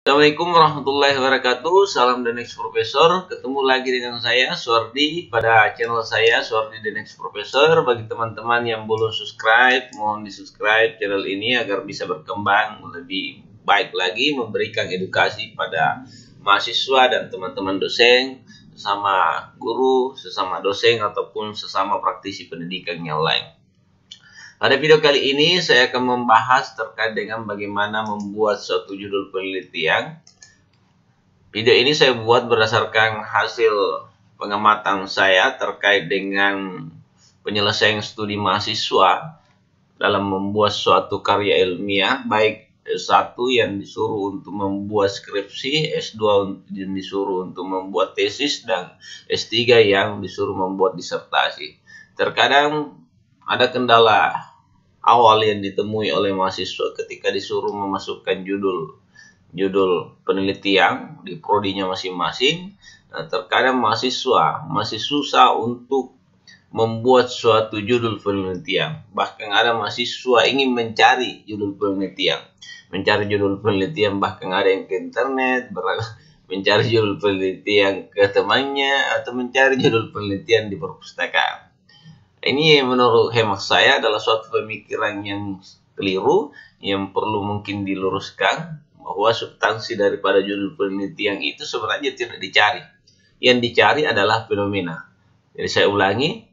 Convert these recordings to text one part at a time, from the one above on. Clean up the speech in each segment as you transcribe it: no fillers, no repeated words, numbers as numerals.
Assalamualaikum warahmatullahi wabarakatuh. Salam The Next Professor. Ketemu lagi dengan saya Suardi pada channel saya Suardi The Next Professor. Bagi teman-teman yang belum subscribe, mohon di subscribe channel ini agar bisa berkembang lebih baik lagi, memberikan edukasi pada mahasiswa dan teman-teman dosen, sesama guru, sesama dosen ataupun sesama praktisi pendidikan yang lain. Pada video kali ini saya akan membahas terkait dengan bagaimana membuat suatu judul penelitian. Video ini saya buat berdasarkan hasil pengamatan saya terkait dengan penyelesaian studi mahasiswa dalam membuat suatu karya ilmiah, baik S1 yang disuruh untuk membuat skripsi, S2 yang disuruh untuk membuat tesis, dan S3 yang disuruh membuat disertasi. Terkadang ada kendala awal yang ditemui oleh mahasiswa ketika disuruh memasukkan judul penelitian di prodinya masing-masing. Terkadang mahasiswa masih susah untuk membuat suatu judul penelitian. Bahkan ada mahasiswa ingin mencari judul penelitian. Bahkan ada yang ke internet, mencari judul penelitian ke temannya, atau mencari judul penelitian di perpustakaan. Ini menurut hemat saya adalah suatu pemikiran yang keliru, yang perlu mungkin diluruskan, bahwa substansi daripada judul penelitian itu sebenarnya tidak dicari. Yang dicari adalah fenomena. Jadi saya ulangi,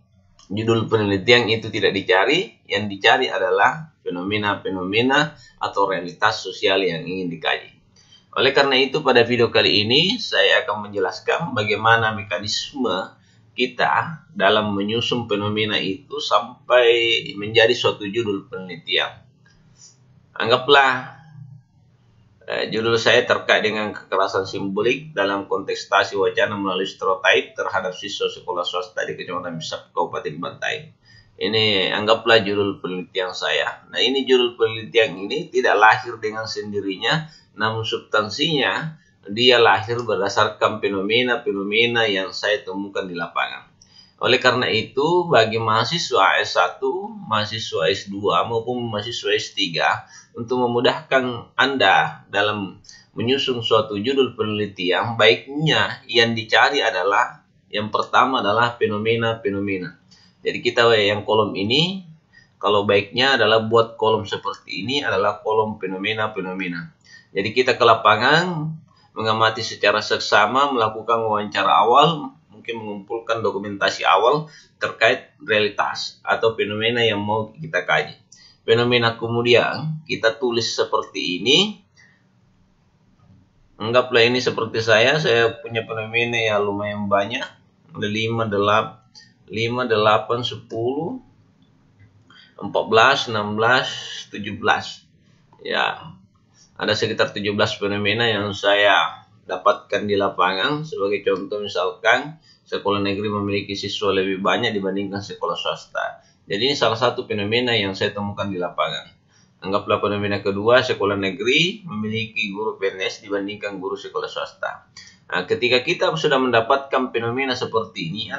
judul penelitian itu tidak dicari, yang dicari adalah fenomena-fenomena atau realitas sosial yang ingin dikaji. Oleh karena itu pada video kali ini saya akan menjelaskan bagaimana mekanisme kita dalam menyusun fenomena itu sampai menjadi suatu judul penelitian. Anggaplah judul saya terkait dengan kekerasan simbolik dalam kontestasi wacana melalui stereotip terhadap siswa sekolah swasta di Kecamatan Bisap, Kabupaten Bantaeng. Ini anggaplah judul penelitian saya. Nah, ini judul penelitian ini tidak lahir dengan sendirinya, namun substansinya dia lahir berdasarkan fenomena-fenomena yang saya temukan di lapangan. Oleh karena itu, bagi mahasiswa S1, mahasiswa S2, maupun mahasiswa S3, untuk memudahkan Anda dalam menyusun suatu judul penelitian, baiknya yang dicari adalah, yang pertama adalah fenomena-fenomena. Jadi kita yang kolom ini, kalau baiknya adalah buat kolom seperti ini adalah kolom fenomena-fenomena. Jadi kita ke lapangan, mengamati secara seksama, melakukan wawancara awal, mungkin mengumpulkan dokumentasi awal terkait realitas atau fenomena yang mau kita kaji. Fenomena kemudian kita tulis seperti ini. Anggaplah ini seperti saya punya fenomena yang lumayan banyak. Ada 5, 8, 10, 14, 16, 17. Ya, ada sekitar 17 fenomena yang saya dapatkan di lapangan. Sebagai contoh misalkan sekolah negeri memiliki siswa lebih banyak dibandingkan sekolah swasta. Jadi ini salah satu fenomena yang saya temukan di lapangan. Anggaplah fenomena kedua, sekolah negeri memiliki guru PNS dibandingkan guru sekolah swasta. Nah, ketika kita sudah mendapatkan fenomena seperti ini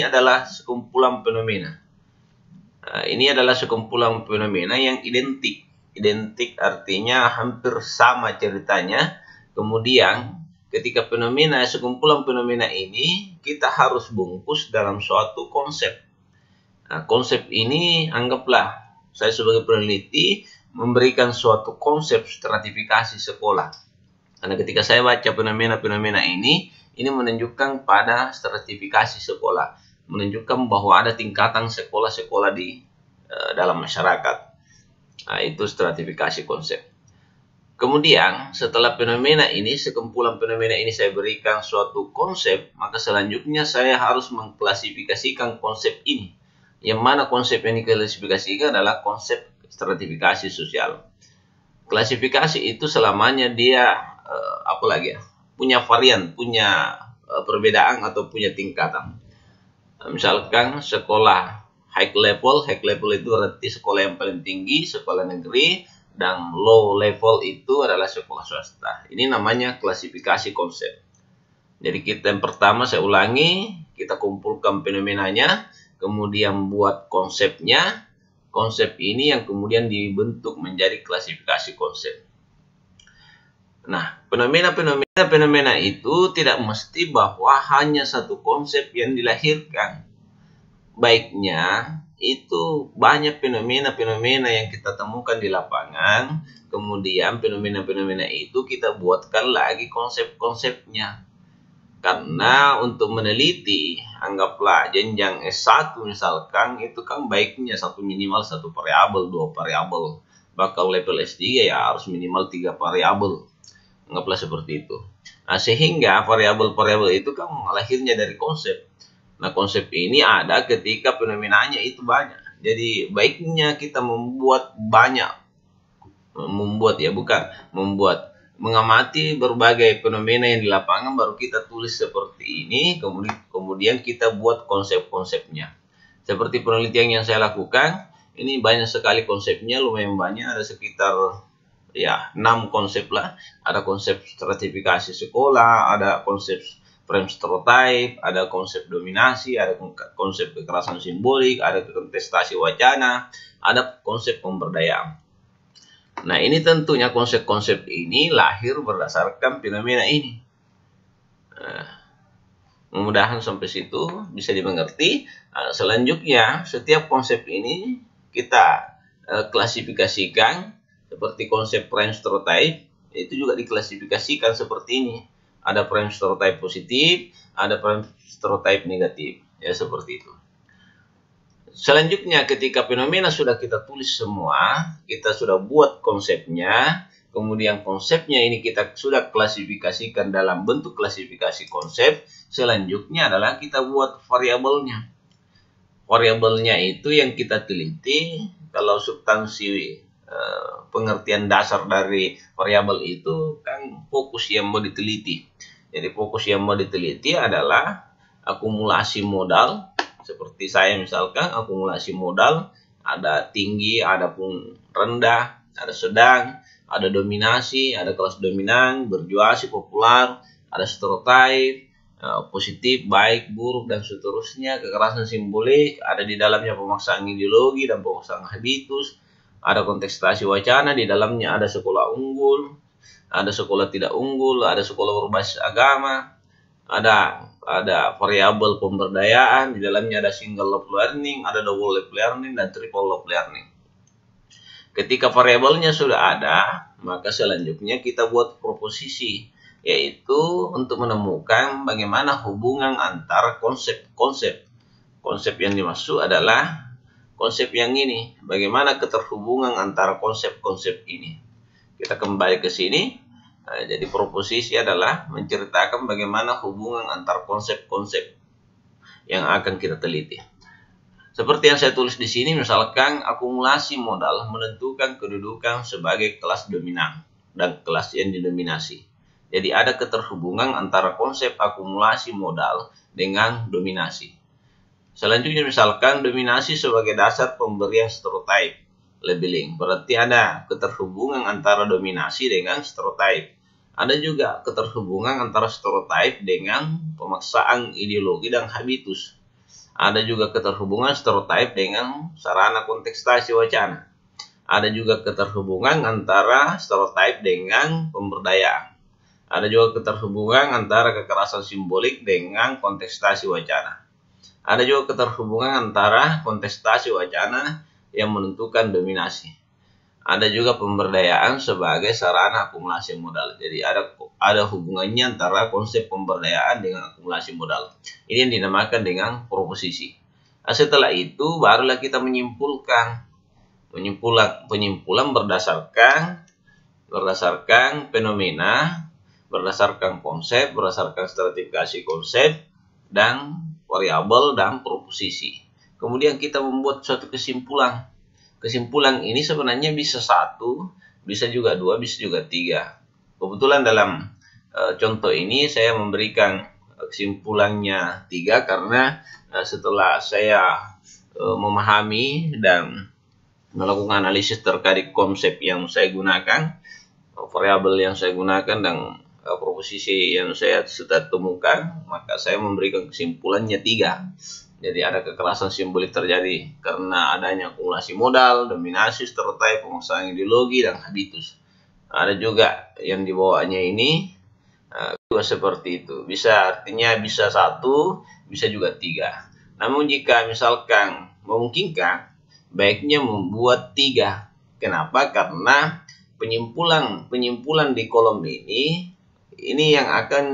adalah sekumpulan fenomena. Nah, ini adalah sekumpulan fenomena yang identik. Identik artinya hampir sama ceritanya. Kemudian ketika sekumpulan fenomena ini kita harus bungkus dalam suatu konsep. Nah, konsep ini anggaplah saya sebagai peneliti memberikan suatu konsep stratifikasi sekolah. Karena ketika saya baca fenomena-fenomena ini menunjukkan pada stratifikasi sekolah, menunjukkan bahwa ada tingkatan sekolah-sekolah di dalam masyarakat. Nah, itu stratifikasi konsep. Kemudian setelah sekumpulan fenomena ini saya berikan suatu konsep, maka selanjutnya saya harus mengklasifikasikan konsep ini. Yang mana konsep yang diklasifikasikan adalah konsep stratifikasi sosial. Klasifikasi itu selamanya dia punya varian, punya perbedaan atau punya tingkatan. Misalkan sekolah high level itu berarti sekolah yang paling tinggi, sekolah negeri, dan low level itu adalah sekolah swasta. Ini namanya klasifikasi konsep. Jadi kita yang pertama saya ulangi, kita kumpulkan fenomenanya, kemudian buat konsepnya. Konsep ini yang kemudian dibentuk menjadi klasifikasi konsep. Nah, fenomena itu tidak mesti bahwa hanya satu konsep yang dilahirkan. Baiknya itu banyak fenomena-fenomena yang kita temukan di lapangan, kemudian fenomena-fenomena itu kita buatkan lagi konsep-konsepnya. Karena untuk meneliti, anggaplah jenjang S1 misalkan, itu kan baiknya minimal satu variabel, dua variabel. Bahkan level S3 ya harus minimal 3 variabel. Anggaplah seperti itu. Nah, sehingga variabel-variabel itu kan lahirnya dari konsep. Nah, konsep ini ada ketika fenomenanya itu banyak. Jadi, baiknya kita membuat banyak. Mengamati berbagai fenomena yang di lapangan, baru kita tulis seperti ini, kemudian kita buat konsep-konsepnya. Seperti penelitian yang saya lakukan, ini banyak sekali konsepnya, lumayan banyak, ada sekitar 6 konsep lah. Ada konsep stratifikasi sekolah, ada konsep frame stereotype, ada konsep dominasi, ada konsep kekerasan simbolik, ada kontestasi wacana, ada konsep pemberdayaan. Nah, ini tentunya konsep-konsep ini lahir berdasarkan fenomena ini. Nah, mudah-mudahan sampai situ bisa dimengerti. Nah, selanjutnya, setiap konsep ini kita klasifikasikan seperti konsep prime stereotype, itu juga diklasifikasikan seperti ini. Ada prime stereotype positif, ada prime stereotype negatif. Ya, seperti itu. Selanjutnya, ketika fenomena sudah kita tulis semua, kita sudah buat konsepnya, kemudian konsepnya ini kita sudah klasifikasikan dalam bentuk klasifikasi konsep, selanjutnya adalah kita buat variabelnya. Variabelnya itu yang kita teliti, kalau substansi pengertian dasar dari variabel itu kan fokus yang mau diteliti. Jadi fokus yang mau diteliti adalah akumulasi modal. Seperti saya misalkan, akumulasi modal ada tinggi, ada pun rendah, ada sedang, ada dominasi, ada kelas dominan, berjuasi, populer, ada stereotype, positif, baik, buruk, dan seterusnya. Kekerasan simbolik, ada di dalamnya pemaksaan ideologi dan pemaksaan habitus, ada kontestasi wacana, di dalamnya ada sekolah unggul, ada sekolah tidak unggul, ada sekolah berbasis agama, ada variabel pemberdayaan, di dalamnya ada single level learning, ada double level learning, dan triple level learning. Ketika variabelnya sudah ada, maka selanjutnya kita buat proposisi, yaitu untuk menemukan bagaimana hubungan antara konsep-konsep. Konsep yang dimaksud adalah konsep yang ini, bagaimana keterhubungan antara konsep-konsep ini. Kita kembali ke sini. Jadi proposisi adalah menceritakan bagaimana hubungan antar konsep-konsep yang akan kita teliti. Seperti yang saya tulis di sini, misalkan akumulasi modal menentukan kedudukan sebagai kelas dominan dan kelas yang didominasi. Jadi ada keterhubungan antara konsep akumulasi modal dengan dominasi. Selanjutnya misalkan dominasi sebagai dasar pemberian stereotype labeling. Berarti ada keterhubungan antara dominasi dengan stereotype. Ada juga keterhubungan antara stereotype dengan pemaksaan ideologi dan habitus. Ada juga keterhubungan stereotype dengan sarana kontestasi wacana. Ada juga keterhubungan antara stereotype dengan pemberdayaan. Ada juga keterhubungan antara kekerasan simbolik dengan kontestasi wacana. Ada juga keterhubungan antara kontestasi wacana yang menentukan dominasi. Ada juga pemberdayaan sebagai sarana akumulasi modal. Jadi ada hubungannya antara konsep pemberdayaan dengan akumulasi modal. Ini yang dinamakan dengan proposisi. Nah, setelah itu barulah kita menyimpulkan. Penyimpulan berdasarkan fenomena, berdasarkan konsep, berdasarkan stratifikasi konsep, dan variabel dan proposisi. Kemudian kita membuat suatu kesimpulan. Kesimpulan ini sebenarnya bisa 1, bisa juga 2, bisa juga 3. Kebetulan dalam contoh ini saya memberikan kesimpulannya 3 karena setelah saya memahami dan melakukan analisis terkait konsep yang saya gunakan, variabel yang saya gunakan, dan proposisi yang saya sudah temukan, maka saya memberikan kesimpulannya 3. Jadi ada kekerasan simbolik terjadi karena adanya akumulasi modal, dominasi, stereotype, pemaksaan ideologi, dan habitus. Ada juga yang di bawahnya ini juga seperti itu. Bisa artinya bisa 1, bisa juga 3. Namun jika misalkan memungkinkan, baiknya membuat 3. Kenapa? Karena penyimpulan di kolom ini yang akan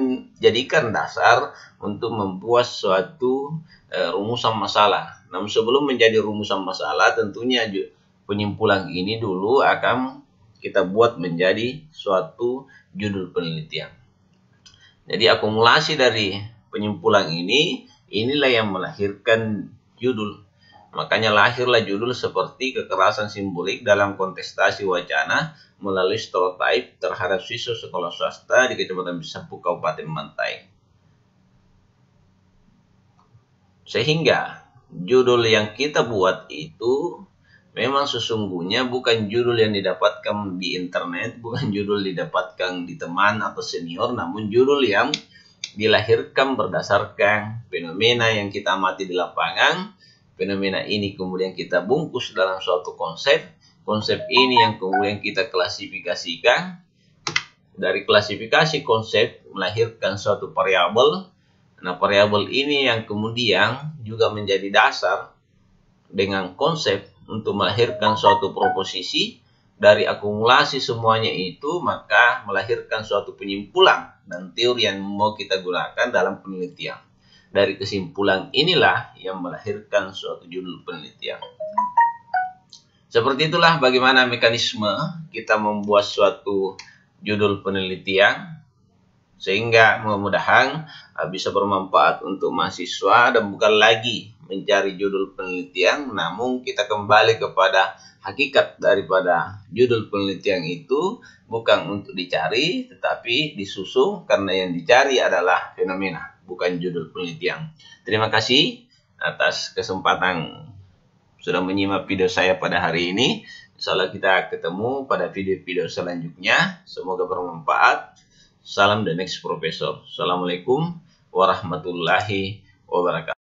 jadikan dasar untuk membuat suatu rumusan masalah. Namun sebelum menjadi rumusan masalah, tentunya penyimpulan ini dulu akan kita buat menjadi suatu judul penelitian. Jadi akumulasi dari penyimpulan inilah yang melahirkan judul. Makanya lahirlah judul seperti kekerasan simbolik dalam kontestasi wacana melalui stereotip terhadap siswa sekolah swasta di Kecamatan Bisampu, Kabupaten Bantaeng. Sehingga judul yang kita buat itu memang sesungguhnya bukan judul yang didapatkan di internet, bukan judul didapatkan di teman atau senior, namun judul yang dilahirkan berdasarkan fenomena yang kita amati di lapangan. Fenomena ini kemudian kita bungkus dalam suatu konsep. Konsep ini yang kemudian kita klasifikasikan. Dari klasifikasi konsep melahirkan suatu variabel. Nah, variabel ini yang kemudian juga menjadi dasar dengan konsep untuk melahirkan suatu proposisi. Dari akumulasi semuanya itu, maka melahirkan suatu penyimpulan dan teori yang mau kita gunakan dalam penelitian. Dari kesimpulan inilah yang melahirkan suatu judul penelitian. Seperti itulah bagaimana mekanisme kita membuat suatu judul penelitian, sehingga mudah-mudahan bisa bermanfaat untuk mahasiswa dan bukan lagi mencari judul penelitian, namun kita kembali kepada hakikat daripada judul penelitian itu bukan untuk dicari, tetapi disusun karena yang dicari adalah fenomena, bukan judul penelitian. Terima kasih atas kesempatan sudah menyimak video saya pada hari ini. Insyaallah kita ketemu pada video-video selanjutnya. Semoga bermanfaat. Salam The Next Professor. Assalamualaikum warahmatullahi wabarakatuh.